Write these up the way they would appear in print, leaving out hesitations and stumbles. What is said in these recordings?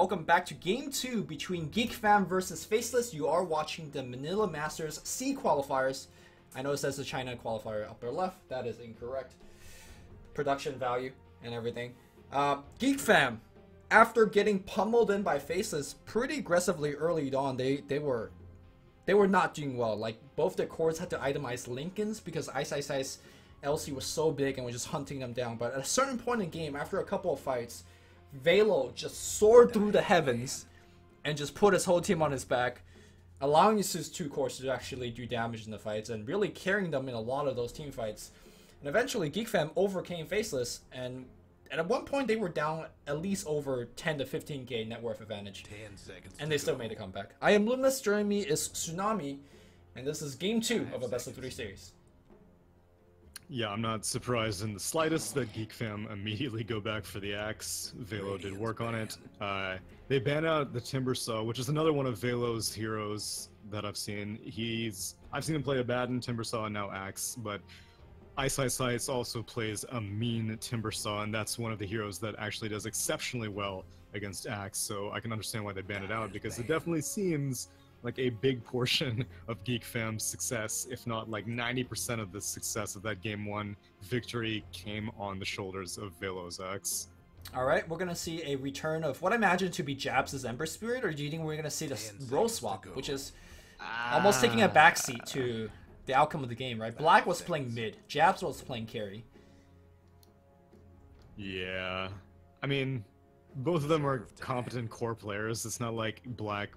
Welcome back to Game 2 between GeekFam versus Faceless. You are watching the Manila Masters C qualifiers. I know it says the China qualifier upper left. That is incorrect. Production value and everything. GeekFam, after getting pummeled in by Faceless pretty aggressively early on, they were not doing well. Like, both their cores had to itemize Lincolns because Ice LC was so big and was just hunting them down. But at a certain point in the game, after a couple of fights, Velo just soared through the heavens and just put his whole team on his back, allowing his two cores to actually do damage in the fights and really carrying them in a lot of those team fights. And eventually GeekFam overcame Faceless, and at one point they were down at least over 10 to 15k net worth advantage. 10 seconds and they still made a comeback. I am Luminous, joining me is Tsunami, and this is game 2 of a best of 3 series. Yeah, I'm not surprised in the slightest that GeekFam immediately go back for the axe. Velo did work on it. They banned out the Timber Saw, which is another one of Velo's heroes that I've seen. I've seen him play a Abaddon, Timber Saw, and now axe, but Ice also plays a mean Timber Saw, and that's one of the heroes that actually does exceptionally well against axe, so I can understand why they banned it out, because it definitely seems like a big portion of GeekFam's success, if not like 90% of the success of that Game 1 victory came on the shoulders of Velo's X. Alright, we're going to see a return of what I imagine to be Jabs' Ember Spirit, or do you think we're going to see the role swap, which is almost taking a backseat to the outcome of the game, right? Black was playing mid, Jabs was playing carry. Yeah, I mean, both of them are competent core players. It's not like Black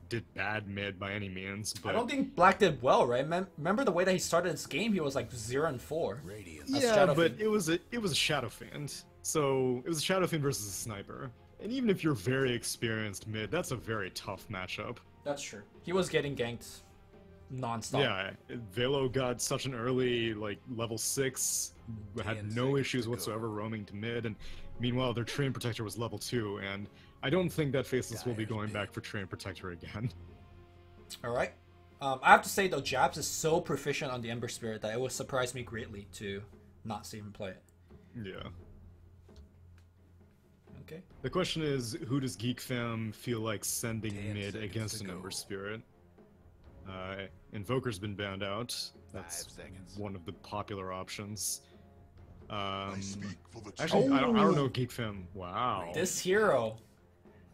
did bad mid by any means. But I don't think Black did well, right? Remember the way that he started his game? He was like 0-4. Yeah, but it was a Shadow Fiend. So it was a Shadow Fiend versus a sniper. And even if you're very experienced mid, that's a very tough matchup. That's true. He was getting ganked non-stop. Yeah, Velo got such an early level 6, had no issues whatsoever roaming to mid, and meanwhile their Train Protector was level 2, and I don't think that Faceless will be going back for Train Protector again. Alright. I have to say though, Jabs is so proficient on the Ember Spirit that it would surprise me greatly to not see him play it. Yeah. Okay. The question is, who does GeekFam feel like sending mid against an Ember Spirit? Invoker's been banned out. That's one of the popular options. Actually, I don't know GeekFam. Wow. This hero.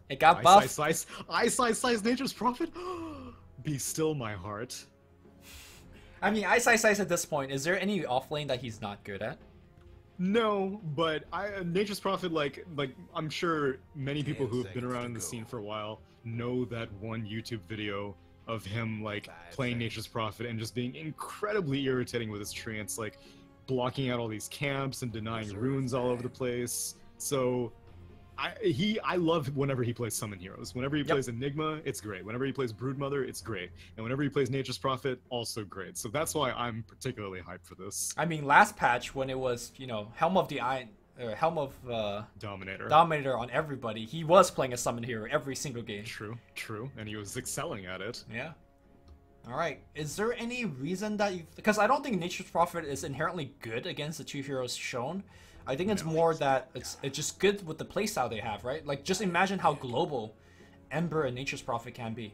It got buffed. Ice, Nature's Prophet? Be still my heart. I mean, Ice at this point, is there any offlane that he's not good at? No, but Nature's Prophet, I'm sure many people who have been around in the scene for a while know that one YouTube video of him playing Nature's Prophet and just being incredibly irritating with his treants, blocking out all these camps and denying runes all over the place. So I love whenever he plays summon heroes. Whenever he plays Enigma, it's great. Whenever he plays Broodmother, it's great. And whenever he plays Nature's Prophet, also great. So that's why I'm particularly hyped for this. I mean, last patch when it was, Helm of Dominator on everybody, he was playing a summon hero every single game. True, and he was excelling at it. Yeah. Alright, is there any reason that because I don't think Nature's Prophet is inherently good against the two heroes shown. I think it's more that it's just good with the playstyle they have, right? Like, just imagine how global Ember and Nature's Prophet can be.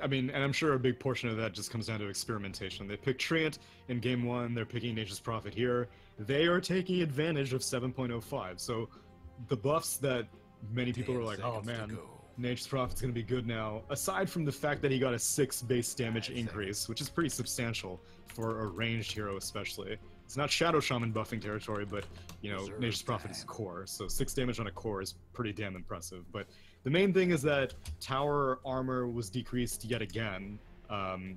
I mean, and I'm sure a big portion of that just comes down to experimentation. They picked Treant in Game 1, they're picking Nature's Prophet here. They are taking advantage of 7.05, so the buffs that many people are like, oh man, Nature's Prophet's gonna be good now, aside from the fact that he got a 6 base damage increase, which is pretty substantial for a ranged hero especially. It's not Shadow Shaman buffing territory, but, Nature's Prophet is core, so 6 damage on a core is pretty damn impressive. But the main thing is that tower armor was decreased yet again,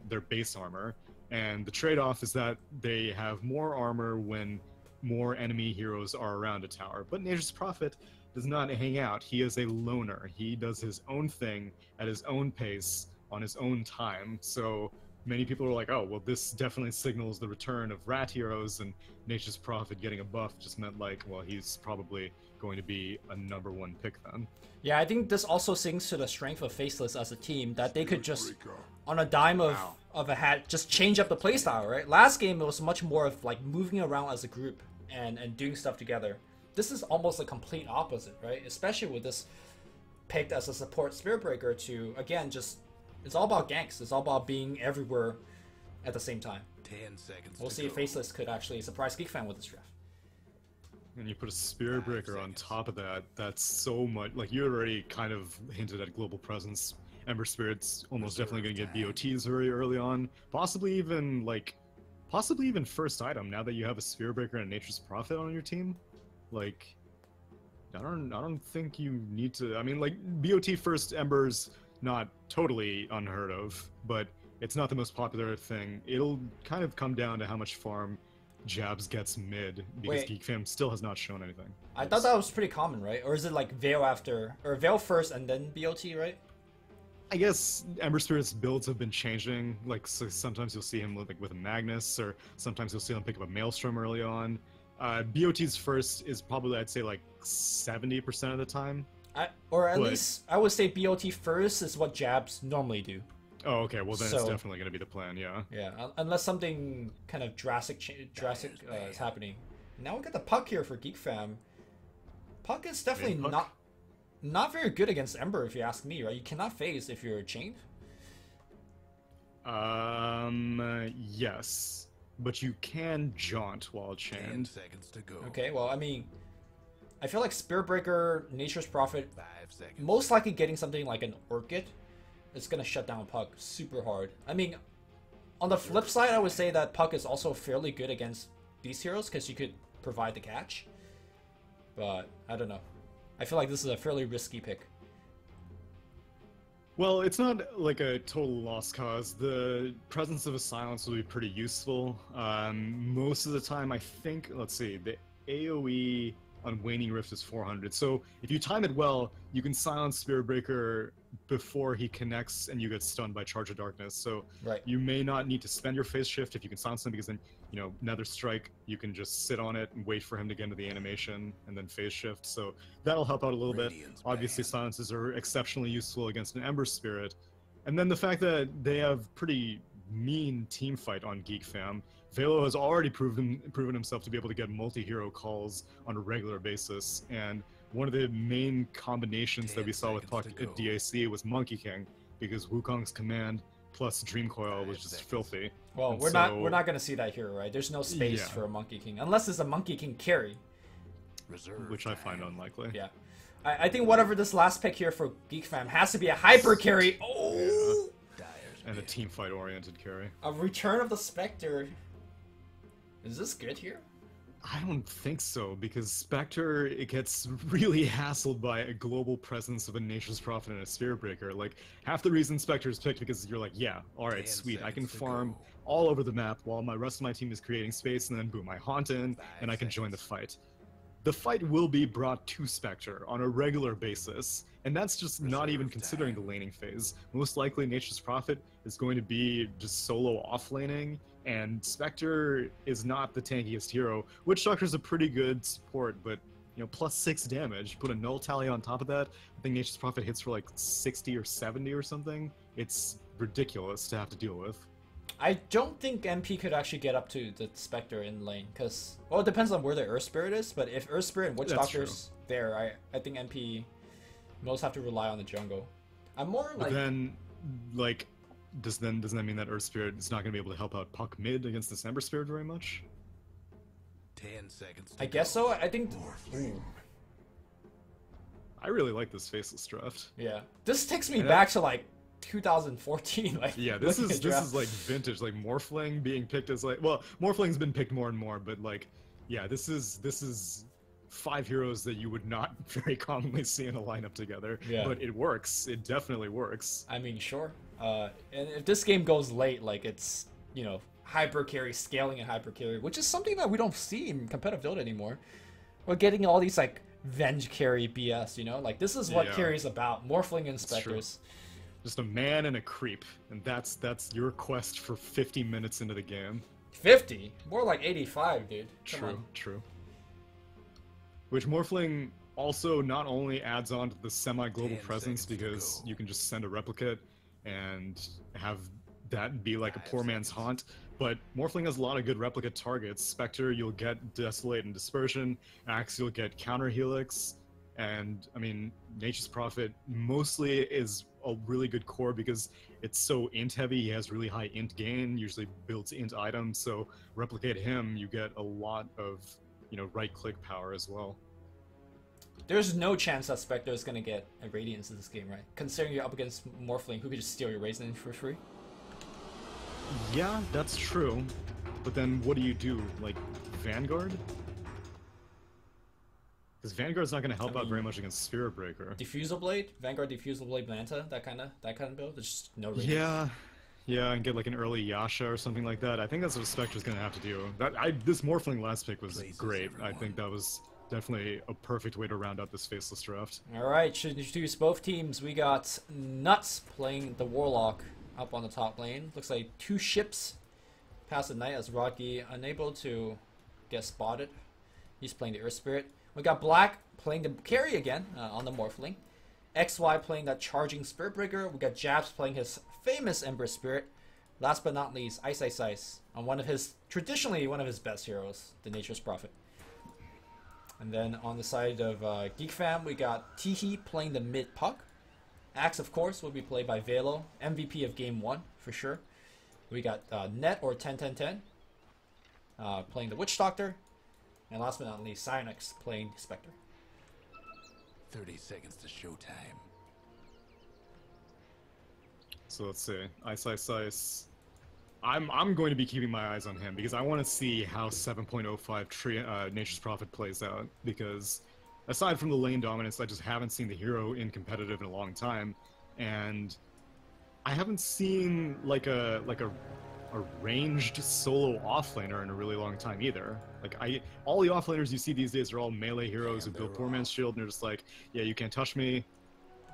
their base armor, and the trade-off is that they have more armor when more enemy heroes are around a tower. But Nature's Prophet does not hang out. He is a loner. He does his own thing at his own pace on his own time, so many people are like, oh, well, this definitely signals the return of rat heroes, and Nature's Prophet getting a buff just meant well, he's probably going to be a #1 pick then. Yeah, I think this also sings to the strength of Faceless as a team, that they could just, on a dime of a hat, just change up the playstyle, right? Last game, it was much more of moving around as a group and doing stuff together. This is almost a complete opposite, right? Especially with this picked as a support Spirit Breaker to, again, just... It's all about ganks. It's all about being everywhere at the same time. 10 seconds. We'll see if Faceless could actually surprise GeekFam with this draft. And you put a Spirit Breaker on top of that, that's so much... Like, you already kind of hinted at global presence. Ember Spirit's almost definitely going to get BOTs very early on. Possibly even first item, now that you have a Spirit Breaker and a Nature's Prophet on your team. Like, I don't think you need to... I mean, like, BOT first Ember's not totally unheard of, but it's not the most popular thing. It'll kind of come down to how much farm Jabs gets mid, because GeekFam still has not shown anything. I thought that was pretty common, right? Or is it like Veil after, or Veil first and then BOT, right? I guess Ember Spirit's builds have been changing. Like, so sometimes you'll see him with a Magnus, or sometimes you'll see him pick up a Maelstrom early on. BOT's first is probably, I'd say, like 70% of the time. At least I would say BOT first is what Jabs normally do. Oh, okay. Well, then it's definitely going to be the plan, yeah. Yeah, unless something kind of drastic is happening. Now we got the Puck here for GeekFam. Puck is definitely not very good against Ember, if you ask me, right? You cannot phase if you're chained. Yes. But you can jaunt while chained. 10 seconds to go. Okay, well, I mean, I feel like Spirit Breaker, Nature's Prophet, 5 seconds. most likely getting something like an Orchid, it's gonna shut down Puck super hard. I mean, on the flip side, I would say that Puck is also fairly good against these heroes because you could provide the catch. But I don't know. I feel like this is a fairly risky pick. Well, it's not like a total lost cause. The presence of a silence will be pretty useful. Most of the time, I think, let's see, the AoE on Waning Rift is 400. So if you time it well, you can silence Spirit Breaker before he connects and you get stunned by Charge of Darkness. So you may not need to spend your phase shift if you can silence him, because then, you know, Nether Strike, you can just sit on it and wait for him to get into the animation and then phase shift. So that'll help out a little bit. Obviously, silences are exceptionally useful against an Ember Spirit. And then the fact that they have pretty mean team fight on GeekFam. Velo has already proven himself to be able to get multi-hero calls on a regular basis, and one of the main combinations that we saw with Puck at DAC was Monkey King, because Wukong's command plus Dream Coil was just filthy. Well, and we're not gonna see that here, right? There's no space for a Monkey King unless it's a Monkey King carry, which I find unlikely. Yeah, I think whatever this last pick here for GeekFam has to be a hyper carry. Oh, and a team fight oriented carry. A Return of the Spectre. Is this good here? I don't think so, because Spectre, it gets really hassled by a global presence of a Nature's Prophet and a Spirit Breaker. Like, half the reason Spectre is picked because you're like, yeah, alright, sweet, I can farm all over the map while my rest of my team is creating space, and then boom, I haunt in, and I can join the fight. The fight will be brought to Spectre on a regular basis, and that's just not even considering the laning phase. Most likely, Nature's Prophet is going to be just solo off-laning, and Spectre is not the tankiest hero. Witch Doctor's a pretty good support, but, you know, plus 6 damage. Put a null tally on top of that, I think Nature's Prophet hits for like 60 or 70 or something. It's ridiculous to have to deal with. I don't think MP could actually get up to the Spectre in lane, because, well, it depends on where the Earth Spirit is, but if Earth Spirit and Witch Doctor's there, I think MP most have to rely on the jungle. I'm more like... But then, like, doesn't that mean that Earth Spirit is not going to be able to help out Puck mid against this Ember Spirit very much? 10 seconds. I guess so. I think... I really like this Faceless draft. Yeah. This takes me back to, like, 2014. Like, yeah, this is like vintage, like Morphling being picked as like, well, Morphling's been picked more and more, but like, yeah, this is 5 heroes that you would not very commonly see in a lineup together. Yeah. But it works. It definitely works. I mean, sure. And if this game goes late, like, it's, you know, hyper carry, scaling and hyper carry, which is something that we don't see in competitive Dota anymore. We're getting all these like venge carry BS, you know, like this is what carry is about. Morphling and Spectres. Just a man and a creep, and that's your quest for 50 minutes into the game. 50? More like 85, dude. True. Which Morphling also not only adds on to the semi-global presence, because you can just send a replicate and have that be like a poor man's haunt, but Morphling has a lot of good replicate targets. Spectre, you'll get Desolate and Dispersion. Axe, you'll get Counter Helix. And I mean, Nature's Prophet mostly is a really good core because it's so int heavy. He has really high int gain, usually builds int items. So replicate him, you get a lot of, you know, right click power as well. There's no chance that Spectre is gonna get a Radiance in this game, right? Considering you're up against Morphling, who could just steal your Raisin for free. Yeah, that's true. But then what do? Like, Vanguard? Because Vanguard's not going to help out very much against Spirit Breaker. Diffusal Blade? Vanguard Diffusal Blade Manta? That kind of build? There's just no Radiance. Yeah, and get like an early Yasha or something like that. I think that's what Spectre's going to have to do. This Morphling last pick was great. I think that was definitely a perfect way to round out this Faceless draft. Alright, should introduce both teams. We got Nuts playing the Warlock up on the top lane. Looks like 2 ships pass the night as Rodgi unable to get spotted. He's playing the Earth Spirit. We got Black playing the carry again on the Morphling. XY playing that charging Spirit Breaker. We got Jabs playing his famous Ember Spirit. Last but not least, Ice Ice Ice on traditionally one of his best heroes, the Nature's Prophet. And then on the side of GeekFam, we got Teehee playing the mid puck. Axe, of course, will be played by Velo, MVP of Game 1 for sure. We got Net or 10-10-10 playing the Witch Doctor. And last but not least, Cyanix playing Spectre. 30 seconds to showtime. So let's see. Ice Ice Ice. I'm going to be keeping my eyes on him because I want to see how 7.05 Nature's Prophet plays out, because aside from the lane dominance, I just haven't seen the hero in competitive in a long time, and I haven't seen like a ranged solo offlaner in a really long time either. Like all the offlaners you see these days are all melee heroes who build Poor Man's Shield and they're just like, yeah, you can't touch me.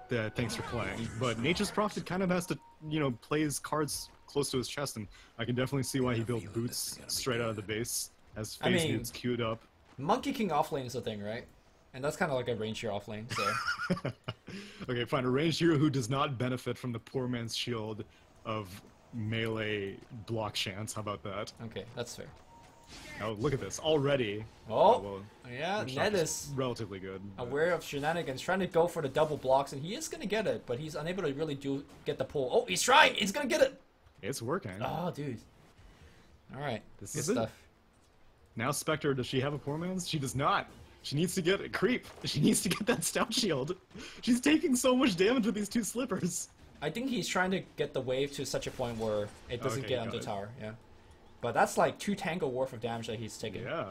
Thanks for playing. But Nature's Prophet kind of has to, you know, play his cards close to his chest, and I can definitely see why he built boots straight out of the base as phase boots queued up. Monkey King offlane is a thing, right? And that's kind of like a range hero offlane, so. Okay, fine. A ranged hero who does not benefit from the Poor Man's Shield of melee block chance. How about that? Okay, that's fair. Oh, look at this already. Oh, well, yeah, Ned is relatively good. Aware of shenanigans, trying to go for the double blocks, and he is going to get it, but he's unable to really get the pull. Oh, he's trying! He's going to get it! It's working. Oh, dude. Alright, this good is stuff. Now Spectre, does she have a Poor Man's? She does not. She needs to get a creep. She needs to get that Stout Shield. She's taking so much damage with these 2 slippers. I think he's trying to get the wave to such a point where it doesn't get under tower, yeah. But that's like 2 tango worth of damage that he's taking. Yeah.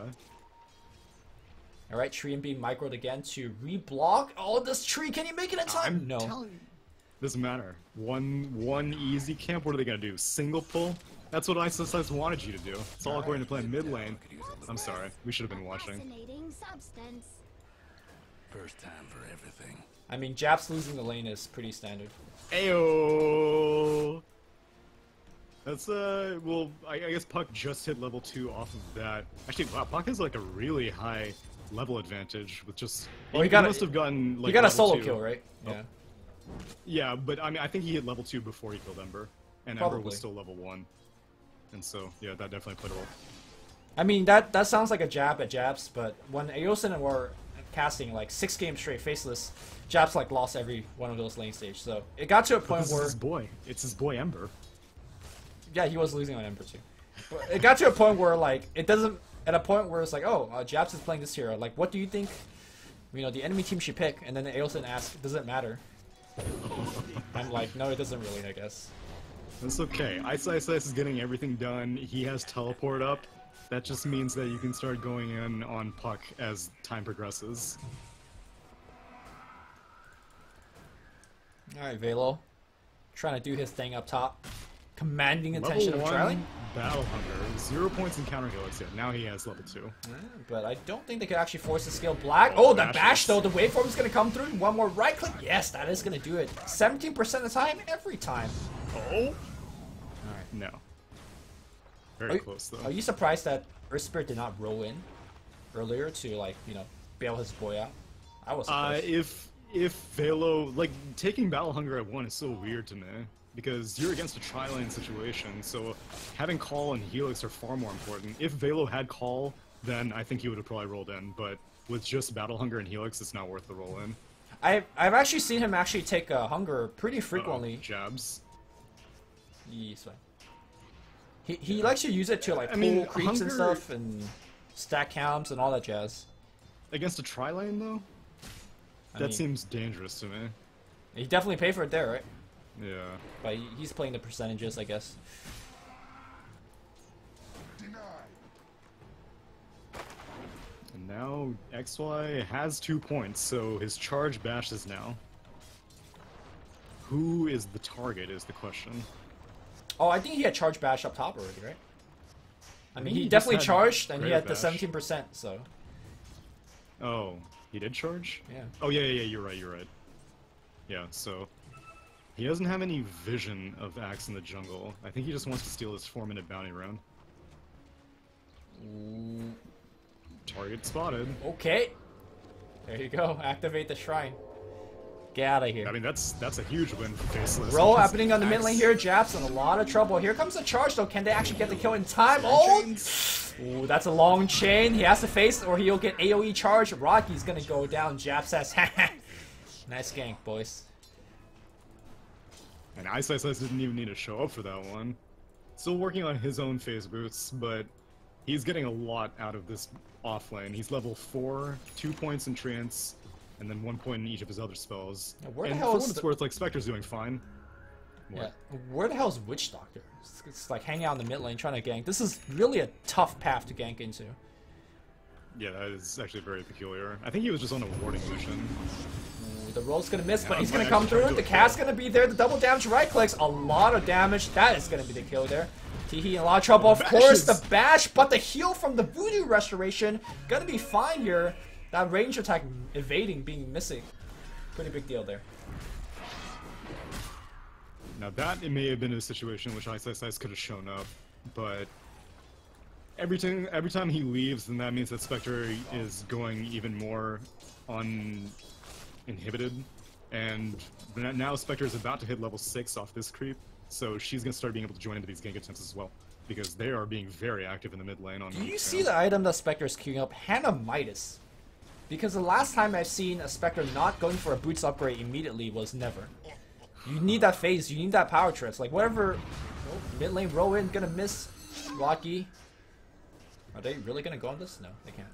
Alright, Tree and Beam microed again to reblock. Oh, this tree, can you make it in time? No. Doesn't matter. One easy camp, what are they gonna do? Single pull? That's what ISS wanted you to do. It's all according to plan mid lane. I'm sorry, we should have been watching. First time for everything. I mean, Japs losing the lane is pretty standard. Ayo! That's, well, I guess Puck just hit level 2 off of that. Actually, wow, Puck has like a really high level advantage with just... Well, he must have gotten, like, he got a solo 2. kill, right? Oh. Yeah. Yeah, but I mean, I think he hit level 2 before he killed Ember. And Probably. Ember was still level 1. And so, yeah, that definitely played a role. I mean, that sounds like a jab at Jabs, but when Aosin were casting like 6 games straight Faceless, Jabs like lost every one of those lane stage. So it got to a point where it's his boy Ember. Yeah, he was losing on Ember too. But it got to a point where like it doesn't. At a point where it's like, oh, Jabs is playing this hero. Like, what do you think? You know, the enemy team should pick, and then Aosin asks, does it matter? I'm like, no, it doesn't really, I guess. That's okay. Ice is getting everything done. He has teleport up. That just means that you can start going in on Puck as time progresses. Alright, Velo. Trying to do his thing up top. Commanding attention of Triley. Battle Hunter. 0 points in counter hits yet. Now he has level 2. But I don't think they could actually force the skill Black. Oh, the bash though. The waveform is going to come through. One more right click. Yes, that is going to do it. 17% of the time, every time. Oh. Alright. No. Very close though. Are you surprised that Earth Spirit did not roll in earlier to, like, you know, bail his boy out? I was surprised. If Velo, like, taking Battle Hunger at 1 is so weird to me. Because you're against a tri-lane situation, so having Qual and Helix are far more important. If Velo had Qual, then I think he would have probably rolled in, but with just Battle Hunger and Helix, it's not worth the roll in. I've actually seen him actually take Hunger pretty frequently. Jabs. Yes, he likes to use it to like pull creeps and stuff and stack camps and all that jazz. Against a tri-lane though? That seems dangerous to me. He definitely paid for it there, right? Yeah. But he's playing the percentages, I guess. And now XY has 2 points, so his charge bashes now. Who is the target is the question. Oh, I think he had charge bash up top already, right? I mean, he just definitely had charged, and he greater had the bash. 17%, so... Oh, he did charge? Yeah. Oh, yeah, you're right. Yeah, so... He doesn't have any vision of Axe in the jungle. I think he just wants to steal his 4-minute bounty round. Target spotted. Okay. There you go. Activate the shrine. Get out of here. I mean, that's a huge win for Faceless. Roll happening on the mid lane here. Japs in a lot of trouble. Here comes the charge, though. Can they actually get the kill in time? Oh! Ooh, that's a long chain. He has to face, or he'll get AoE charge. Rocky's gonna go down. Jap says, nice gank, boys. And Ice didn't even need to show up for that one. Still working on his own phase boots, but he's getting a lot out of this offlane. He's level 4, 2 points in trance, and then 1 point in each of his other spells. Now, where the and hell for is what it's worth, like, Spectre's doing fine. Yeah. Where the hell is Witch Doctor? It's like hanging out in the mid lane trying to gank. This is really a tough path to gank into. Yeah, that is actually very peculiar. I think he was just on a warding mission. Ooh, the roll's gonna miss, but he's gonna come through. The cast's gonna be there. The double damage right clicks. A lot of damage. That is gonna be the kill there. Teehee in a lot of trouble. Of course, the bash, but the heal from the Voodoo Restoration gonna be fine here. That range attack evading being missing. Pretty big deal there. Now that it may have been a situation in which Ice could have shown up, but every time he leaves, then that means that Spectre is going even more uninhibited, and now Spectre is about to hit level 6 off this creep, so she's gonna start being able to join into these gank attempts as well, because they are being very active in the mid lane. Do you see the item that Spectre is queuing up? Hannah Midas. Because the last time I've seen a Spectre not going for a boots upgrade immediately was never. You need that phase, you need that power trips. Like whatever. Oh, mid lane Rowan gonna miss. Rocky. Are they really gonna go on this? No, they can't.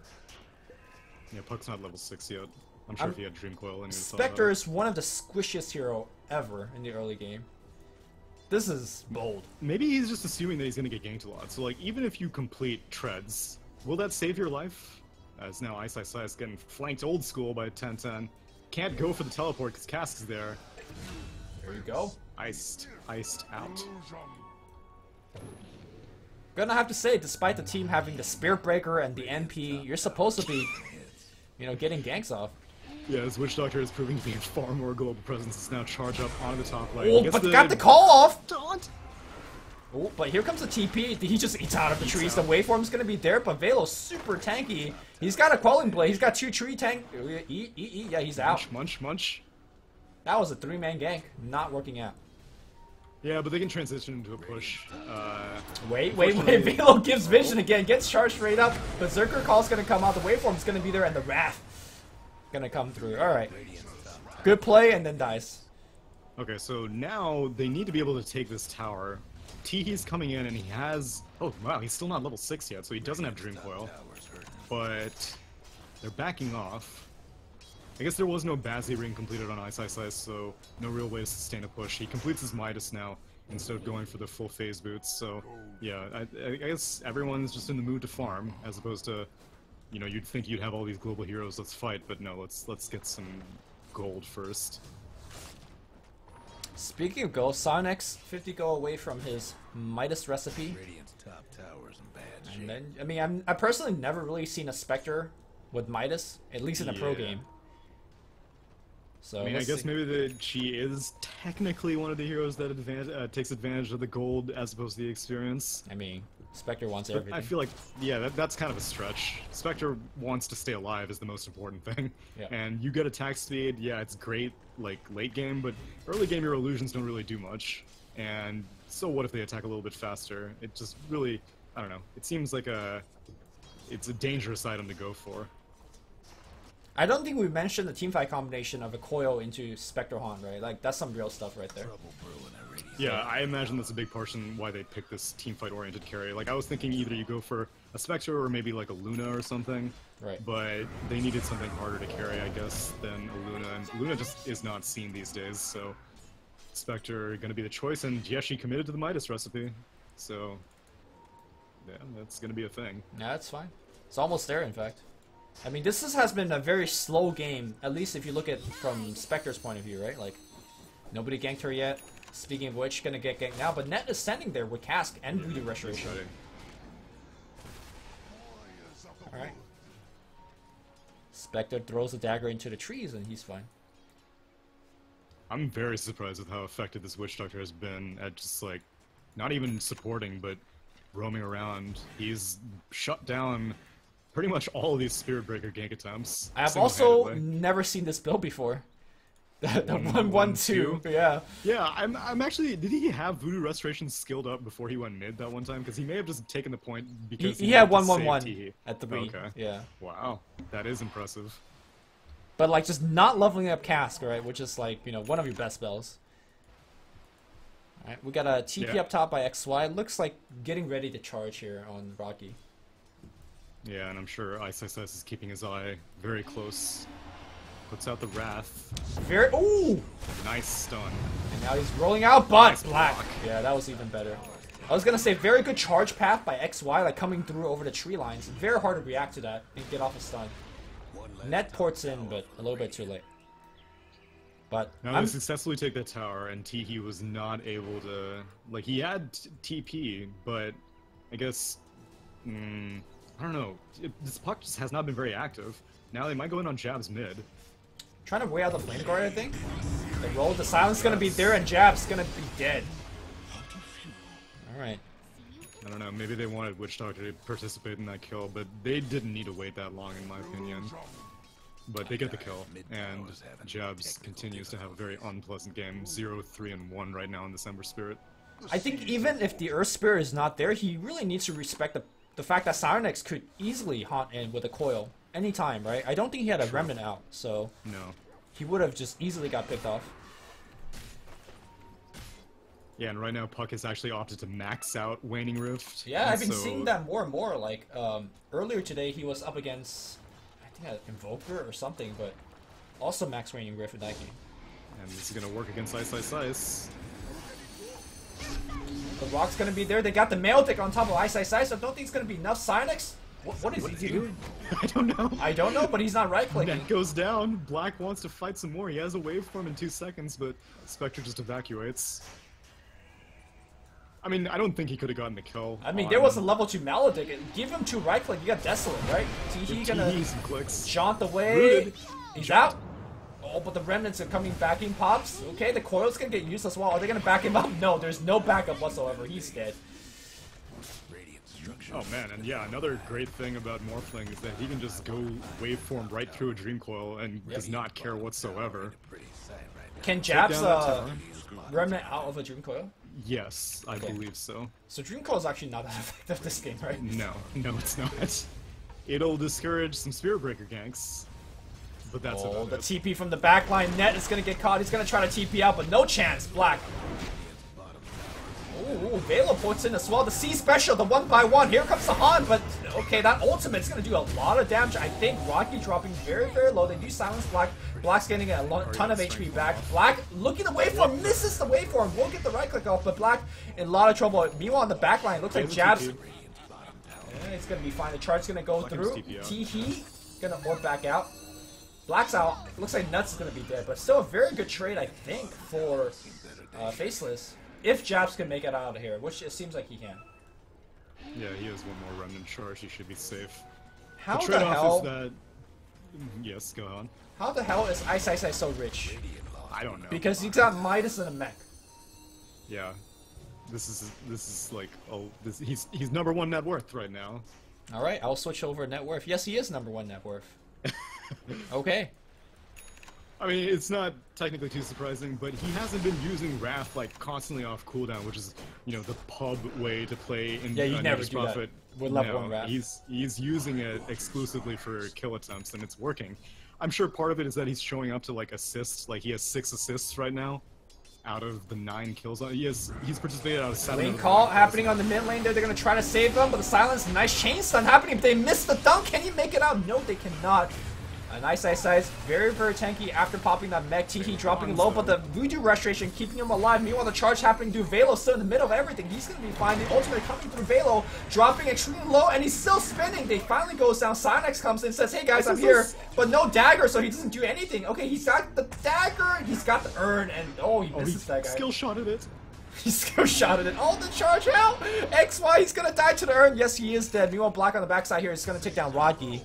Yeah, Puck's not level 6 yet. I'm sure if he had Dream Coil and Spectre is one of the squishiest hero ever in the early game. This is bold. Maybe he's just assuming that he's gonna get ganked a lot. So like, even if you complete treads, will that save your life? As now Ice is getting flanked old school by 10-10. Can't go for the teleport because Cask is there. There you go. Iced out. Gonna have to say, despite the team having the Spirit Breaker and the NP, you're supposed to be, you know, getting ganks off. Yeah, this Witch Doctor is proving to be a far more global presence. It's now charge up onto the top lane. Oh, but got the call off! Taunt! Oh, but here comes the TP. He just eats out of the trees. The waveform's gonna be there, but Velo's super tanky. He's got a Quelling Blade. He's got 2 tree tank. Yeah, he's out. Munch. That was a 3-man gank. Not working out. Yeah, but they can transition into a push. Wait. Velo gives vision again. Gets charged straight up. Berserker Call's gonna come out. The waveform's gonna be there, and the Wrath gonna come through. Alright. Good play, and then dies. Okay, so now they need to be able to take this tower. Teehee's coming in, and he has... Oh, wow, he's still not level 6 yet, so he doesn't have Dream Coil. But they're backing off. I guess there was no Bazzi ring completed on Ice, so no real way to sustain a push. He completes his Midas now, instead of going for the full phase boots, so... Yeah, I guess everyone's just in the mood to farm, as opposed to... You know, you'd think you'd have all these global heroes, let's fight, but no, let's get some gold first. Speaking of gold, Sonic's 50 go away from his Midas recipe. Radiant's top tower's in bad shape. And then, I mean, I've personally never really seen a Spectre with Midas, at least in a pro game. So I mean, I guess maybe that she is technically one of the heroes that takes advantage of the gold as opposed to the experience. I mean, Spectre wants But everything. I feel like, yeah, that's kind of a stretch. Spectre wants to stay alive is the most important thing. Yeah. And you get attack speed, yeah, it's great, like, late game, but early game your illusions don't really do much. And so what if they attack a little bit faster? It just really, I don't know, it seems like it's a dangerous item to go for. I don't think we mentioned the teamfight combination of a Coil into Spectre Haunt, right? Like, that's some real stuff right there. Yeah, I imagine that's a big portion why they picked this teamfight-oriented carry. Like, I was thinking either you go for a Spectre or maybe like a Luna or something. Right. But they needed something harder to carry, I guess, than a Luna. And Luna just is not seen these days, so Spectre gonna be the choice. And yeah, she committed to the Midas recipe. So, yeah, that's gonna be a thing. Yeah, that's fine. It's almost there, in fact. I mean, has been a very slow game, at least if you look at from Spectre's point of view, right? Like, nobody ganked her yet. Speaking of which, gonna get ganked now, but Net is standing there with Cask and Voodoo Restoration. Alright. Spectre throws a dagger into the trees and he's fine. I'm very surprised with how effective this Witch Doctor has been at just like, not even supporting, but roaming around. He's shut down pretty much all of these Spirit Breaker gank attempts. I have also never seen this build before. The 1-1-2, yeah. Yeah, I'm actually. Did he have Voodoo Restoration skilled up before he went mid that one time? Because he may have just taken the point because he had 1-1-1 at 3. Okay. Yeah. Wow, that is impressive. But like just not leveling up Cask, right? Which is like, you know, one of your best spells. Alright, we got a TP up top by XY. Looks like getting ready to charge here on Rocky. Yeah, and I'm sure Ice is keeping his eye very close. Puts out the Wrath. Very. Ooh! Nice stun. And now he's rolling out, but nice Black. block. Yeah, that was even better. I was gonna say very good charge path by XY, like coming through over the tree lines. Very hard to react to that and get off a stun. Net ports in, but a little bit too late. But now they successfully take that tower, and Teehee was not able to. Like, he had TP, but I guess. I don't know. This puck just has not been very active. Now they might go in on Jab's mid. Trying to weigh out the flame guard, I think. The roll, the silence gonna be there, and Jab's gonna be dead. Alright. I don't know, maybe they wanted Witch Doctor to participate in that kill, but they didn't need to wait that long, in my opinion. But they get the kill, and Jabs continues to have a very unpleasant game. 0-3-1 right now in the Ember Spirit. I think even if the Earth Spirit is not there, he really needs to respect the fact that Psionics could easily haunt in with a Coil anytime, right? I don't think he had a Remnant out, so no, he would have just easily got picked off. Yeah, and right now Puck has actually opted to max out Waning Rift. Yeah, I've been seeing that more and more. Like earlier today, he was up against I think an Invoker or something, but also max Waning Rift in that game. And this is gonna work against Ice. The Rock's gonna be there. They got the Maeldic on top of Ice. I don't think it's gonna be enough. Psionics. What is he doing? I don't know. I don't know, but he's not right-clicking. Net goes down. Black wants to fight some more. He has a waveform in 2 seconds, but Spectre just evacuates. I mean, I don't think he could have gotten the kill. I mean, there was a level 2 Maledict. Give him 2 right-click. You got Desolate, right? Teehee gonna jaunt away. Rooted. He's out. Oh, but the Remnants are coming back in. Pops. Okay, the Coil's gonna get used as well. Are they gonna back him up? No, there's no backup whatsoever. He's dead. Oh man, and yeah, another great thing about Morphling is that he can just go waveform right through a Dream Coil and does not care whatsoever. Can Jabs Remnant out of a Dream Coil? Yes, I believe so. So Dream Coil is actually not that effective this game, right? No, it's not. It'll discourage some Spirit Breaker ganks, but that's about it. The TP from the backline. Net is gonna get caught. He's gonna try to TP out, but no chance. Black. Ooh, Vela puts in as well. The C special, the 1x1. Here comes the Han, but okay, that ultimate's gonna do a lot of damage. I think Rocky dropping very, very low. They do silence Black. Black's getting a ton of HP back. Black looking the waveform, misses the waveform. Won't get the right click off, but Black in a lot of trouble. Meanwhile, on the backline, looks like Jabs. Yeah, it's gonna be fine. The charge's gonna go through. Teehee gonna warp back out. Black's out. Looks like Nuts is gonna be dead, but still a very good trade, I think, for Faceless. If Jabs can make it out of here, which it seems like he can. Yeah, he has one more Remnant charge. He should be safe. How the hell? Is that... Yes, go on. How the hell is Ice so rich? I don't know. Because he's got Midas and a mech. Yeah, this is like he's number 1 net worth right now. All right, I'll switch over net worth. Yes, he is number 1 net worth. Okay. I mean, it's not technically too surprising, but he hasn't been using Wrath like constantly off cooldown, which is, you know, the pub way to play in you never Nature's do Prophet. that with level 1 Wrath. He's using it exclusively for kill attempts, and it's working. I'm sure part of it is that he's showing up to like assists. Like he has 6 assists right now, out of the 9 kills. He's participated out of 7. Lane call happening on the mid lane there. They're gonna try to save them, but the silence, nice chain stun happening. If they miss the dunk, can you make it out? No, they cannot. A nice size, very, very tanky after popping that mech. Teehee dropping low, but the Voodoo Restoration keeping him alive. Meanwhile, the charge happening to Velo still in the middle of everything. He's going to be fine. The ultimate coming through Velo, dropping extremely low, and he's still spinning. They finally goes down. Cynex comes in and says, hey guys, I'm here. But no dagger, so he doesn't do anything. Okay, he's got the dagger, he's got the urn, and he misses that guy. Skill shotted it. He skill shotted it. Oh, the charge out! XY, he's going to die to the urn. Yes, he is dead. Meanwhile, Black on the backside here is going to take down Rodgi.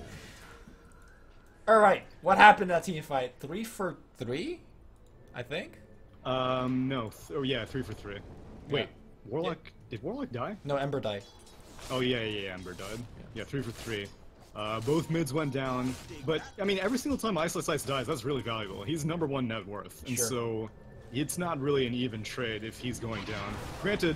Alright, what happened in that team fight? 3 for 3? I think? No. Yeah, 3 for 3. Wait, Warlock... Yeah. Did Warlock die? No, Ember died. Oh, yeah, Ember died. Yeah, 3 for 3. Both mids went down, but, I mean, every single time Ice dies, that's really valuable. He's #1 net worth, and so it's not really an even trade if he's going down. Granted,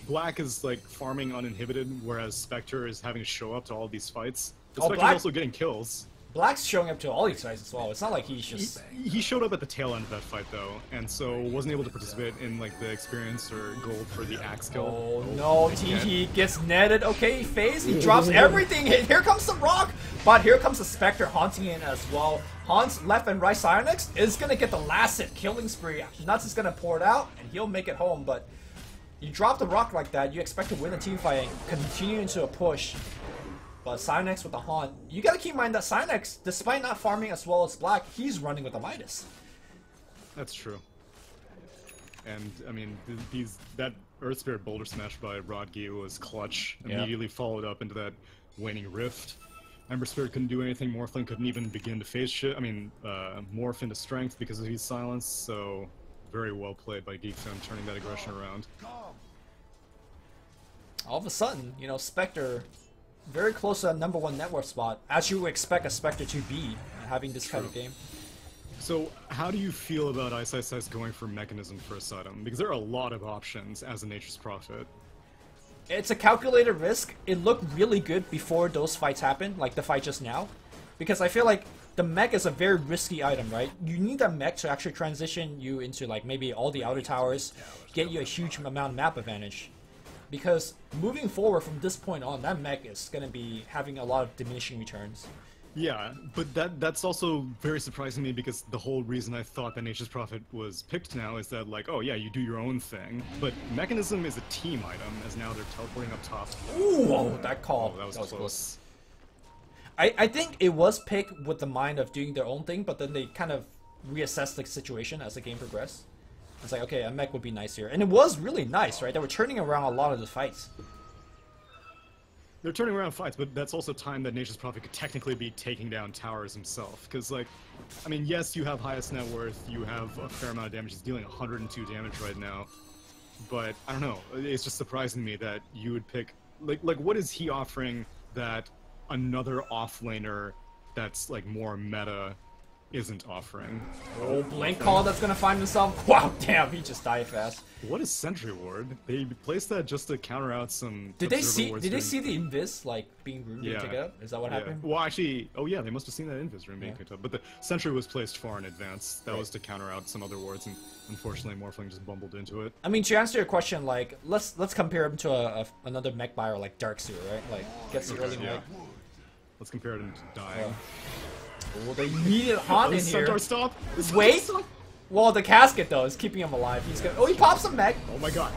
Black is, like, farming uninhibited, whereas Spectre is having to show up to all these fights. But Spectre's also getting kills. Black's showing up to all these fights as well. It's not like he's just... He showed up at the tail end of that fight, though, and so wasn't able to participate in, like, the experience or gold for the axe kill. Oh, no. Teehee gets netted. Okay, phase. He drops everything. Here comes the rock, but here comes the Spectre haunting in as well. Haunts left and right. Cynex is going to get the last hit. Killing spree. Nuts is going to pour it out, and he'll make it home, but you drop the rock like that, you expect to win a team fight and continue into a push. But Cynex with the Haunt, you gotta keep in mind that Cynex, despite not farming as well as Black, he's running with the Midas. That's true. And, I mean, that Earth Spirit Boulder Smash by Rodgi was clutch. Immediately followed up into that Waning Rift. Ember Spirit couldn't do anything, Morphling couldn't even begin to phase shit. I mean, morph into strength because of his silence, so very well played by GeekFam turning that aggression around. All of a sudden, you know, Spectre... very close to that #1 net worth spot, as you would expect a Spectre to be, having this kind of game. So, how do you feel about Ice going for Mechanism first item? Because there are a lot of options as a Nature's Prophet. It's a calculated risk. It looked really good before those fights happened, like the fight just now. Because I feel like the mech is a very risky item, right? You need that mech to actually transition you into like maybe all the outer towers, get you a huge amount of map advantage. Because moving forward from this point on, that mech is going to be having a lot of diminishing returns. Yeah, but that's also very surprising to me because the whole reason I thought that Nature's Prophet was picked now is that, like, oh yeah, you do your own thing, but Mechanism is a team item, as now they're teleporting up top. Ooh, that call. Oh, that was close. I think it was picked with the mind of doing their own thing, but then they kind of reassessed the situation as the game progressed. It's like, okay, a mech would be nice here. And it was really nice, right? They were turning around a lot of the fights. They're turning around fights, but that's also time that Nature's Prophet could technically be taking down towers himself. Because, like, I mean, yes, you have highest net worth, you have a fair amount of damage, he's dealing 102 damage right now. But, I don't know, it's just surprising to me that you would pick... Like, what is he offering that another offlaner that's, like, more meta isn't offering? Oh, Blink Call that's gonna find himself. Wow, damn, he just died fast. What is Sentry Ward? They placed that just to counter out some. Did they see the invis like being picked up? Is that what happened? Well, actually, oh yeah, they must have seen that invis room being picked up. But the Sentry was placed far in advance. That was to counter out some other wards, and unfortunately, Morphling just bumbled into it. I mean, to answer your question, like let's compare him to another mech buyer like Darkseer, right? Like gets the early mech. Let's compare him to dying. Oh, they needed Haunt in here. Stop. Wait. Stop. Well, the casket though is keeping him alive. He's gonna. Oh, he pops a mech. Oh my god.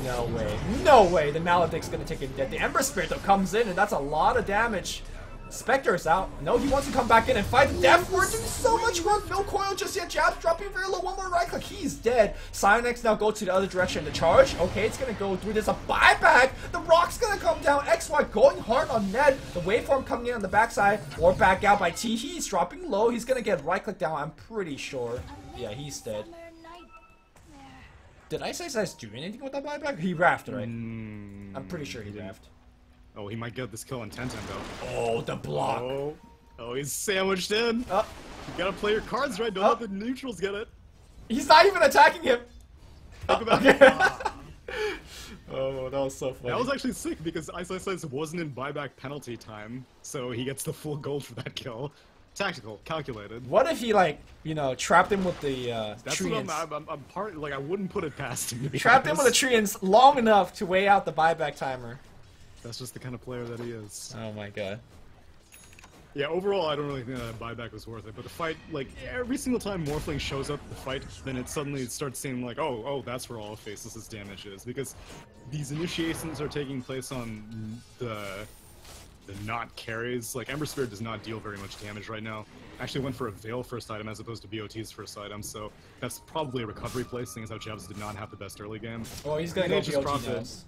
No way. No way. The Maledict's gonna take him dead. The Ember Spirit though comes in, and that's a lot of damage. Spectre's out. No, he wants to come back in and fight. Death Ward doing so much work. No coil just yet. Jabs dropping very low. One more right click. He's dead. Cynex now go to the other direction. The charge. Okay, it's gonna go through. There's a buyback. The rock's gonna come down. XY going hard on Ned. The waveform coming in on the backside. Or back out by T. He's dropping low. He's gonna get right click down. I'm pretty sure. Yeah, he's dead. Did Ice do anything with that buyback? He rafted, right? I'm pretty sure he rafted. Oh, he might get this kill on 10-10 though. Oh, the block. Oh, he's sandwiched in. You gotta play your cards right. Don't let the neutrals get it. He's not even attacking him. Think about it. Oh, that was so funny. That was actually sick because Ice wasn't in buyback penalty time, so he gets the full gold for that kill. Tactical, calculated. What if he like, you know, trapped him with the That's treants? what I'm part. Like I wouldn't put it past him. To be Trapped him with the honest. treants long enough to weigh out the buyback timer. That's just the kind of player that he is. Oh my god. Yeah, overall, I don't really think that buyback was worth it. But the fight, like, every single time Morphling shows up at the fight, then it suddenly starts seeming like, oh, that's where all of Faceless' damage is. Because these initiations are taking place on the not carries. Like, Ember Spirit does not deal very much damage right now. Actually went for a Veil first item as opposed to BOT's first item, so that's probably a recovery play, seeing as how Jebs did not have the best early game. Oh, he's gonna go Nature's BOT Prophet. nose.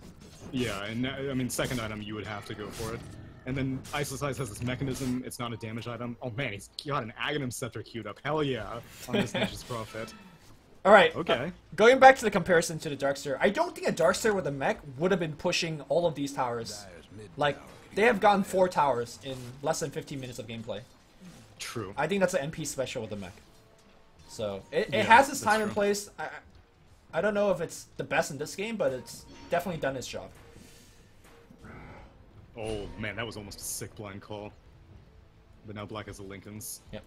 Yeah, and I mean, second item, you would have to go for it. And then Isosize has this mechanism, it's not a damage item. Oh man, he's got an Aghanim Scepter queued up. Hell yeah, on this Nature's Prophet. Alright, Okay. going back to the comparison to the Darkster, I don't think a Darkster with a mech would have been pushing all of these towers. Dyer's mid Like, tower they have gotten 4 towers in less than 15 minutes of gameplay. True. I think that's an MP special with the mech. So, it Yeah, has its that's time and true. place. I don't know if it's the best in this game, but it's definitely done its job. Oh man, that was almost a sick blind call. But now Black has the Lincolns. Yep.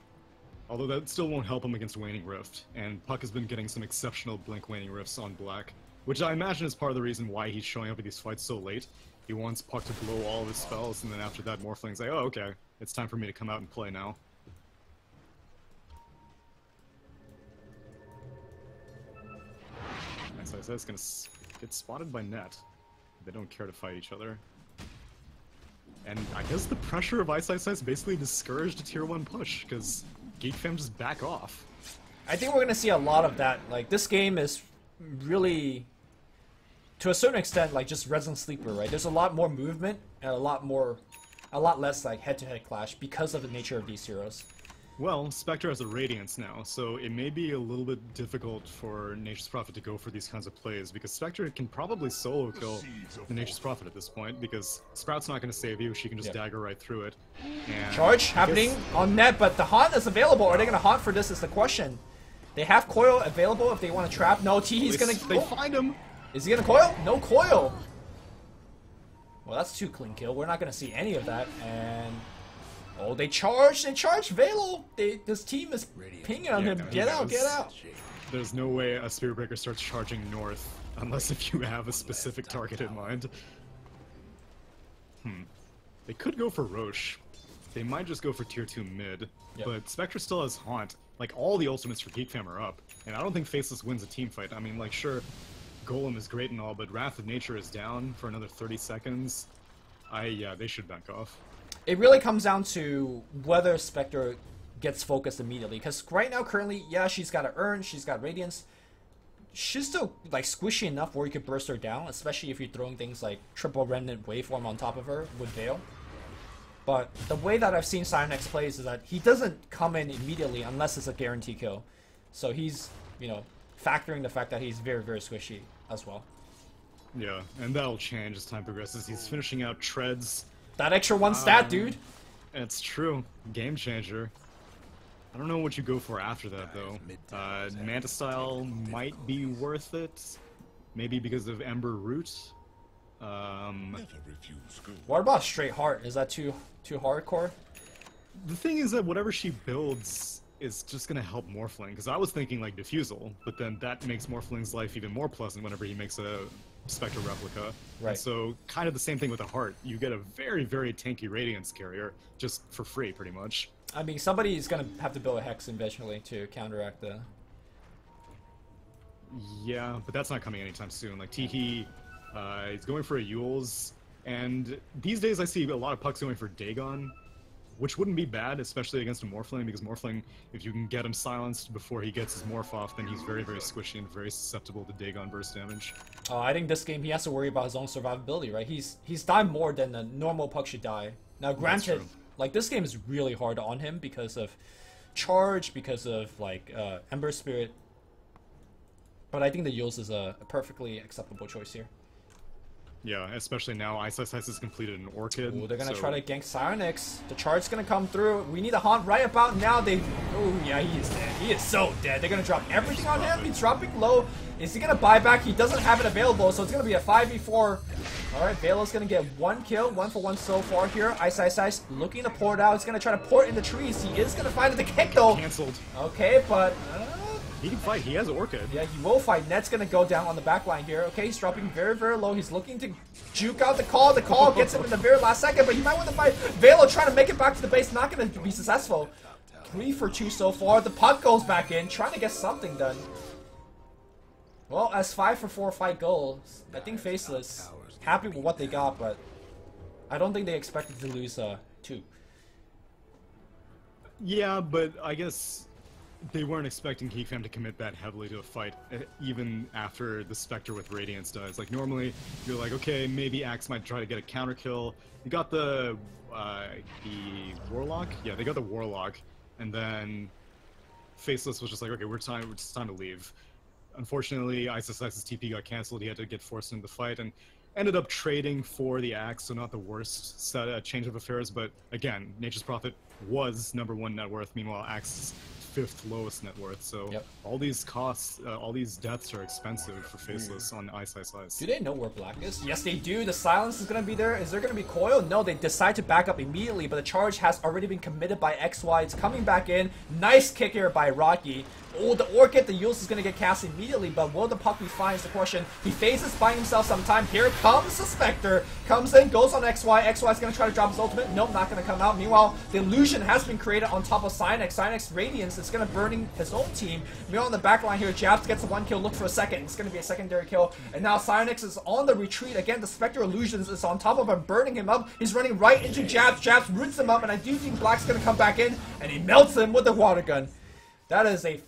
Although that still won't help him against Waning Rift, and Puck has been getting some exceptional Blink Waning Rifts on Black, which I imagine is part of the reason why he's showing up at these fights so late. He wants Puck to blow all of his spells, and then after that Morphling's like, oh okay, it's time for me to come out and play now. As I said, it's gonna get spotted by Net. They don't care to fight each other. And I guess the pressure of Ice basically discouraged a tier 1 push, because GeekFam just back off. I think we're gonna see a lot of that. Like, this game is really, to a certain extent, like just Resident Sleeper, right? There's a lot more movement and a lot less like head-to-head clash because of the nature of these heroes. Well, Spectre has a Radiance now, so it may be a little bit difficult for Nature's Prophet to go for these kinds of plays, because Spectre can probably solo kill the Nature's Prophet at this point, because Sprout's not going to save you, she can just Yeah. dagger right through it. And Charge I happening guess- on net, but the haunt is available. Are they gonna haunt for this is the question. They have coil available if they want to trap. No, He's gonna. They Oh, find him! is he gonna coil? No coil. Well, that's 2 clean kill. We're not gonna see any of that. And oh, they charge! They charge Velo. This team is pinging on Yeah, him. no, he Get out! knows. Get out! There's no way a Spirit Breaker starts charging north, unless if you have a specific target in mind. They could go for Roche. They might just go for tier 2 mid, Yep. but Spectre still has Haunt. Like, all the ultimates for GeekFam are up, and I don't think Faceless wins a team fight. I mean, like, sure, Golem is great and all, but Wrath of Nature is down for another 30 seconds. Yeah, they should back off. It really comes down to whether Spectre gets focused immediately. Because right now, currently, yeah, she's got an Urn, she's got Radiance. She's still, like, squishy enough where you could burst her down, especially if you're throwing things like Triple Remnant Waveform on top of her with Veil. But the way that I've seen Cynex plays is that he doesn't come in immediately unless it's a guarantee kill. So he's, you know, factoring the fact that he's very, very squishy as well. Yeah, and that'll change as time progresses. He's finishing out Treads. That extra 1 stat, dude. It's true. Game changer. I don't know what you go for after that, though. Manta Style might be worth it. Maybe because of Ember Root. What about Straight Heart? Is that too hardcore? The thing is that whatever she builds is just gonna help Morphling, because I was thinking like Diffusal, but then that makes Morphling's life even more pleasant whenever he makes a Spectre replica. Right. And so kind of the same thing with the Heart. You get a very, very tanky Radiance carrier just for free, pretty much. I mean, somebody's gonna have to build a Hex eventually to counteract the... Yeah, but that's not coming anytime soon. Like Tiki, he's going for a Yules, and these days I see a lot of pucks going for Dagon, which wouldn't be bad, especially against a Morphling, because Morphling, if you can get him silenced before he gets his Morph off, then he's very, very squishy and very susceptible to Dagon burst damage. I think this game he has to worry about his own survivability, right? He's died more than a normal puck should die. Now, granted, true. like this game is really hard on him because of charge, because of like Ember Spirit. But I think the Yules is a perfectly acceptable choice here. Yeah, especially now Ice has completed an Orchid. Ooh, they're gonna so- try to gank Psionics. The charge's gonna come through. We need a haunt right about now. Oh yeah, he is dead. He is so dead. They're gonna drop everything on him. He's dropping low. Is he gonna buy back? He doesn't have it available, so it's gonna be a 5v4. Alright, Velo's gonna get 1 kill, 1 for 1 so far here. Ice, looking to pour it out. He's gonna try to pour it in the trees. He is gonna find the kick though. Cancelled. Okay, but He can fight. He has Orchid. yeah, he will fight. Net's gonna go down on the back line here. Okay, he's dropping very, very low. He's looking to juke out the call. The call gets him in the very last second, but he might win the fight. Velo trying to make it back to the base, not gonna be successful. 3 for 2 so far. The puck goes back in, trying to get something done. Well, as 5 for 4 fight goals, I think Faceless happy with what they got, but I don't think they expected to lose 2. Yeah, but I guess they weren't expecting GeekFam to commit that heavily to a fight, even after the Spectre with Radiance dies. Like, normally, you're like, okay, maybe Axe might try to get a counter kill. You got the Warlock? Yeah, they got the Warlock, and then Faceless was just like, okay, it's time to leave. Unfortunately, Ice's TP got cancelled. He had to get forced into the fight, and ended up trading for the Axe, so not the worst change of affairs, but again, Nature's Prophet was #1 net worth, meanwhile Axe's 5th lowest net worth, so Yep. all these costs, all these deaths are expensive for Faceless on Ice. Do they know where Black is? Yes, they do. The silence is going to be there. Is there going to be Coil? No, they decide to back up immediately, but the charge has already been committed by XY. It's coming back in. Nice kick here by Rocky. Oh, the Orchid, the Yules is going to get cast immediately, but will the puck be fine is the question. He faces, buying himself some time. Here comes the Spectre. Comes in, goes on XY. XY is going to try to drop his ultimate. Nope, not going to come out. Meanwhile, the illusion has been created on top of Psynex. Psynex Radiance is going to burning his own team. Meanwhile, on the back line here, Jabs gets the 1 kill. Look for a second. It's going to be a secondary kill. And now Psynex is on the retreat. Again, the Spectre Illusions is on top of him, burning him up. He's running right into Jabs. Jabs roots him up, and I do think Black's going to come back in, and he melts him with the water gun. That is a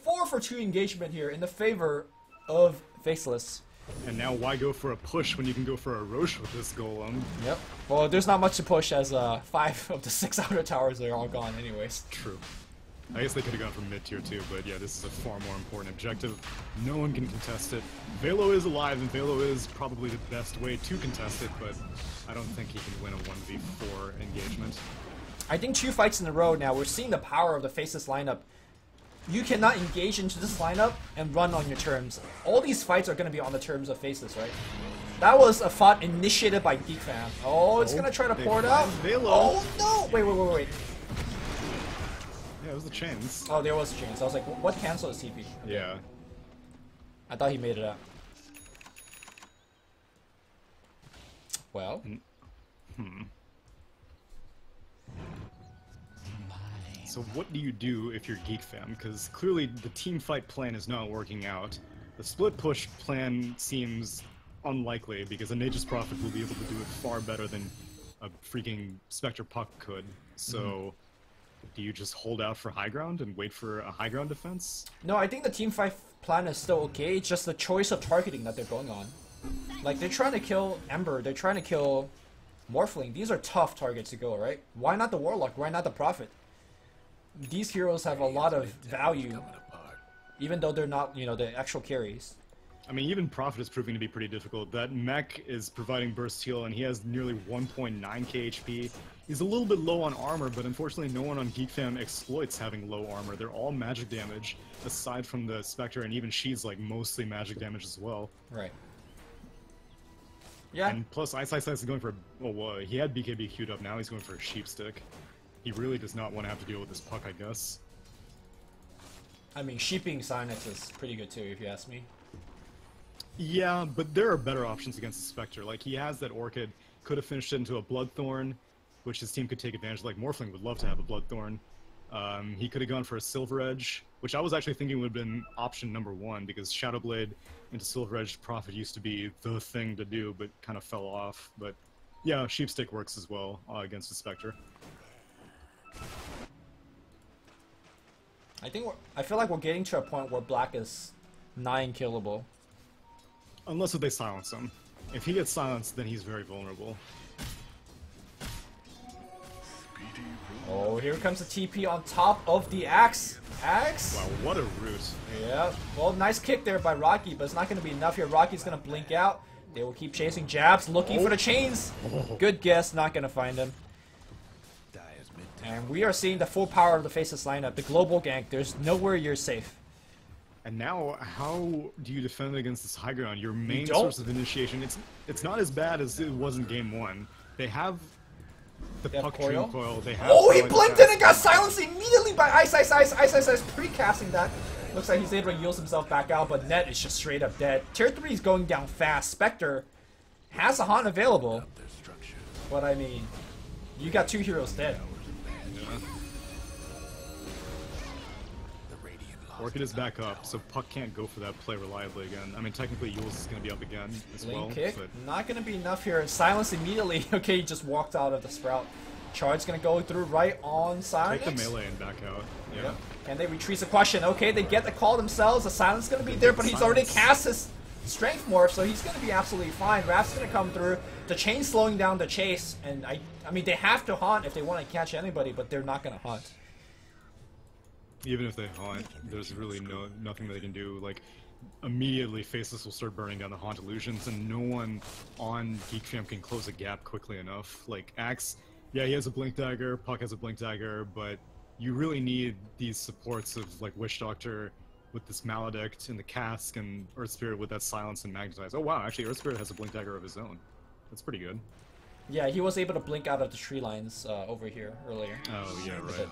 4 for 2 engagement here in the favor of Faceless. And now why go for a push when you can go for a Roche with this Golem? Yep. Well, there's not much to push as 5 of the 6 outer towers are all gone anyways. True. I guess they could have gone for mid-tier too, but yeah, this is a far more important objective. No one can contest it. Velo is alive, and Velo is probably the best way to contest it, but I don't think he can win a 1v4 engagement. I think 2 fights in a row now, we're seeing the power of the Faceless lineup. You cannot engage into this lineup and run on your terms. All these fights are going to be on the terms of Faceless, right? That was a fight initiated by GeekFam. Oh, it's going to try to pour it out. Velo. Oh, no! Wait. Yeah, it was the chains. Oh, there was a chains. I was like, what cancel is TP? Yeah. I thought he made it out. Well. So what do you do if you're GeekFam? Because clearly the team fight plan is not working out. The split push plan seems unlikely because a Nature's Prophet will be able to do it far better than a freaking Spectre Puck could. So do you just hold out for high ground and wait for a high ground defense? No, I think the team fight plan is still okay. It's just the choice of targeting that they're going on. Like, they're trying to kill Ember. They're trying to kill Morphling. These are tough targets to go, right? Why not the Warlock? Why not the Prophet? These heroes have a lot of value, even though they're not, you know, the actual carries. I mean, even Prophet is proving to be pretty difficult. That mech is providing burst heal, and he has nearly 1.9k HP. He's a little bit low on armor, but unfortunately no one on GeekFam exploits having low armor. They're all magic damage, aside from the Spectre, and even she's like mostly magic damage as well. Right. Yeah. And plus, Ice is going for, well, he had BKB queued up, now he's going for a sheep stick. He really does not want to have to deal with this puck, I guess. I mean, sheeping Psynex is pretty good too, if you ask me. Yeah, but there are better options against the Spectre. Like, he has that Orchid, could have finished it into a Bloodthorn, which his team could take advantage of. Like, Morphling would love to have a Bloodthorn. He could have gone for a Silver Edge, which I was actually thinking would have been option #1, because Shadowblade into Silver Edge Prophet used to be the thing to do, but kind of fell off. But yeah, Sheepstick works as well against the Spectre. I feel like we're getting to a point where Black is 9 killable. Unless if they silence him. If he gets silenced, then he's very vulnerable. Oh, here comes the TP on top of the Axe. Axe? Wow, what a route. Yeah. Well, nice kick there by Rocky, but it's not going to be enough here. Rocky's going to blink out. They will keep chasing jabs, looking for the chains. Good guess, not gonna find him. And we are seeing the full power of the Faceless lineup, the global gank. There's nowhere you're safe. And now, how do you defend against this high ground? Your main source of initiation, it's not as bad as it was in game 1. They have the puck Coil. They have he blinked in and got silenced immediately by Ice Ice Ice. Ice Ice Ice pre-casting that. Looks like he's able to yield himself back out, but Net is just straight up dead. Tier 3 is going down fast. Spectre has a haunt available. But I mean, you got 2 heroes dead. Orchid is back up, so Puck can't go for that play reliably again. I mean, technically, Yules is going to be up again as well. Kick, but not going to be enough here. Silence immediately. Okay, he just walked out of the Sprout. Charge going to go through right on Silence. Take the melee and back out. Yeah. Can they retrieve the question? Okay, they get the call themselves. The Silence is going to be there, but he's already cast his Strength Morph, so he's going to be absolutely fine. Raph's going to come through. The chain slowing down the chase, and I mean, they have to haunt if they want to catch anybody, but they're not going to haunt. Even if they haunt, there's really nothing they can do. Like, immediately Faceless will start burning down the haunt illusions, and no one on GeekFam can close a gap quickly enough. Like, Axe, yeah, he has a Blink Dagger, Puck has a Blink Dagger, but you really need these supports of, like, Witch Doctor with this Maledict and the Cask, and Earth Spirit with that Silence and Magnetize. Oh wow, actually Earth Spirit has a Blink Dagger of his own. That's pretty good. Yeah, he was able to blink out of the tree lines over here earlier. Oh, yeah, right.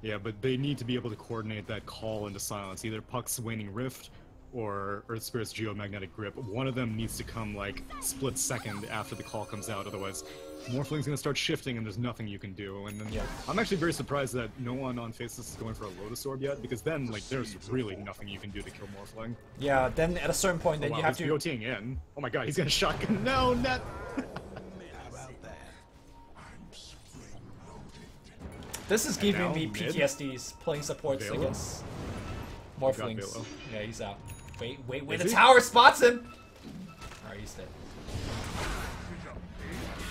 Yeah, but they need to be able to coordinate that call into Silence. Either Puck's Waning Rift or Earth Spirit's Geomagnetic Grip. One of them needs to come, like, split second after the call comes out, otherwise Morphling's gonna start shifting and there's nothing you can do. And then I'm actually very surprised that no one on Faceless is going for a Lotus Orb yet, because then, like, there's really nothing you can do to kill Morphling. Yeah, then at a certain point, then you have to... He's BOTing in. Oh my god, he's gonna shotgun. No, Net! This is giving me PTSDs playing supports against Morphlings. Yeah, he's out. Wait, the tower spots him! Alright, he's dead.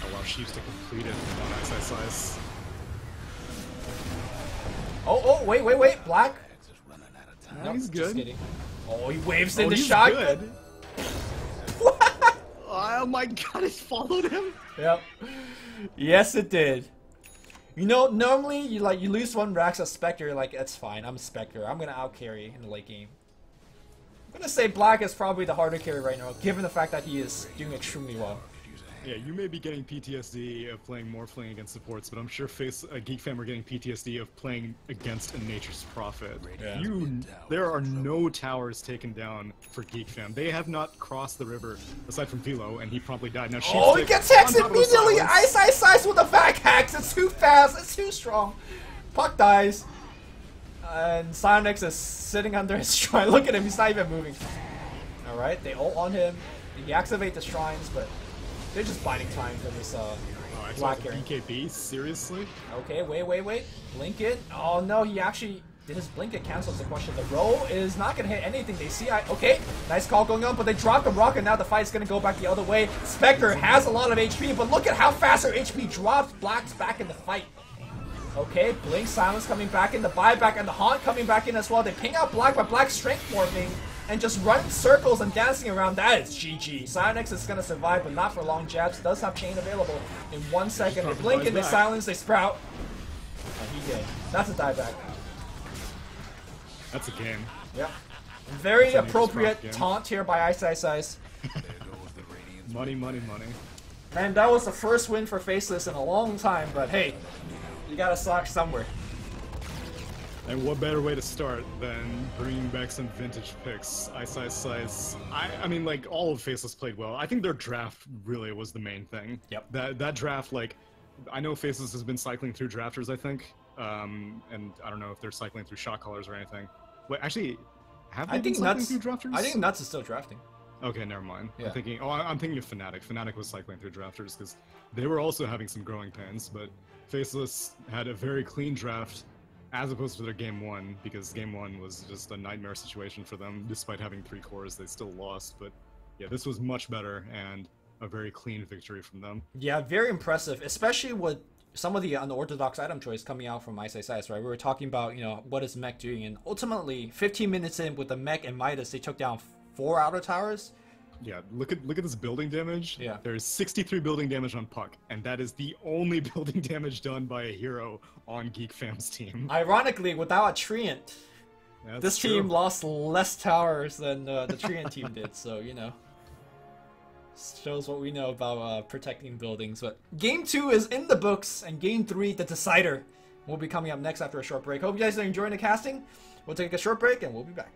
Oh wow, she used to complete it on Ice. Oh, wait, Black. No, he's good. Just kidding. Oh, he waves in the shotgun. Oh my god, it followed him? Yep. Yes, it did. You know, normally you lose 1 Rax as Spectre, you're like, it's fine, I'm Spectre. I'm gonna outcarry in the late game. I'm gonna say Black is probably the harder carry right now, given the fact that he is doing extremely well. Yeah, you may be getting PTSD of playing Morphling against supports, but I'm sure GeekFam are getting PTSD of playing against a Nature's Prophet. Yeah. There are no towers taken down for GeekFam. They have not crossed the river, aside from Velo, and he promptly died. Now, oh, he gets hexed immediately! Ice with a back hex! It's too fast, it's too strong. Puck dies. And Sonic is sitting under his shrine. Look at him, he's not even moving. Alright, they ult on him. They activate the shrines, but they're just biding time for this Black carry. BKB? Seriously? Okay, wait. Blink it. Oh no, he actually did his blink it cancels the question. The roll is not gonna hit anything. They see okay, nice call going on, but they drop the rock and now the fight's gonna go back the other way. Spectre has a lot of HP, but look at how fast her HP drops. Black's back in the fight. Okay, Blink, Silence coming back in, the buyback and the Haunt coming back in as well. They ping out Black, but Black's strength morphing and just running circles and dancing around. That is GG. Psyonix is gonna survive, but not for long. Jabs does have chain available in 1 second. They blink and they silence, they sprout. And he did. That's a dieback. That's a game. Yep. Very appropriate taunt here by Ice. Money. And that was the first win for Faceless in a long time, but hey, you gotta start somewhere. And what better way to start than bringing back some vintage picks? Ice. I mean, like, all of Faceless played well. I think their draft really was the main thing. Yep. That draft, like, I know Faceless has been cycling through drafters, I think. And I don't know if they're cycling through shot callers or anything. Wait, actually, have they been cycling through drafters? I think Nuts is still drafting. Okay, never mind. Yeah. I'm thinking of Fnatic. Fnatic was cycling through drafters because they were also having some growing pains, but Faceless had a very clean draft as opposed to their game 1, because game 1 was just a nightmare situation for them. Despite having 3 cores, they still lost, but yeah, this was much better and a very clean victory from them. Yeah, very impressive, especially with some of the unorthodox item choice coming out from Ice, right? We were talking about, you know, what is Mech doing, and ultimately, 15 minutes in with the Mech and Midas, they took down 4 outer towers. Yeah, look at this building damage. Yeah. There's 63 building damage on Puck, and that is the only building damage done by a hero on GeekFam's team. Ironically, without a Treant, That's this true. team lost less towers than the Treant team did, so, you know. Shows what we know about protecting buildings. But Game 2 is in the books, and Game 3, the decider, will be coming up next after a short break. Hope you guys are enjoying the casting. We'll take a short break, and we'll be back.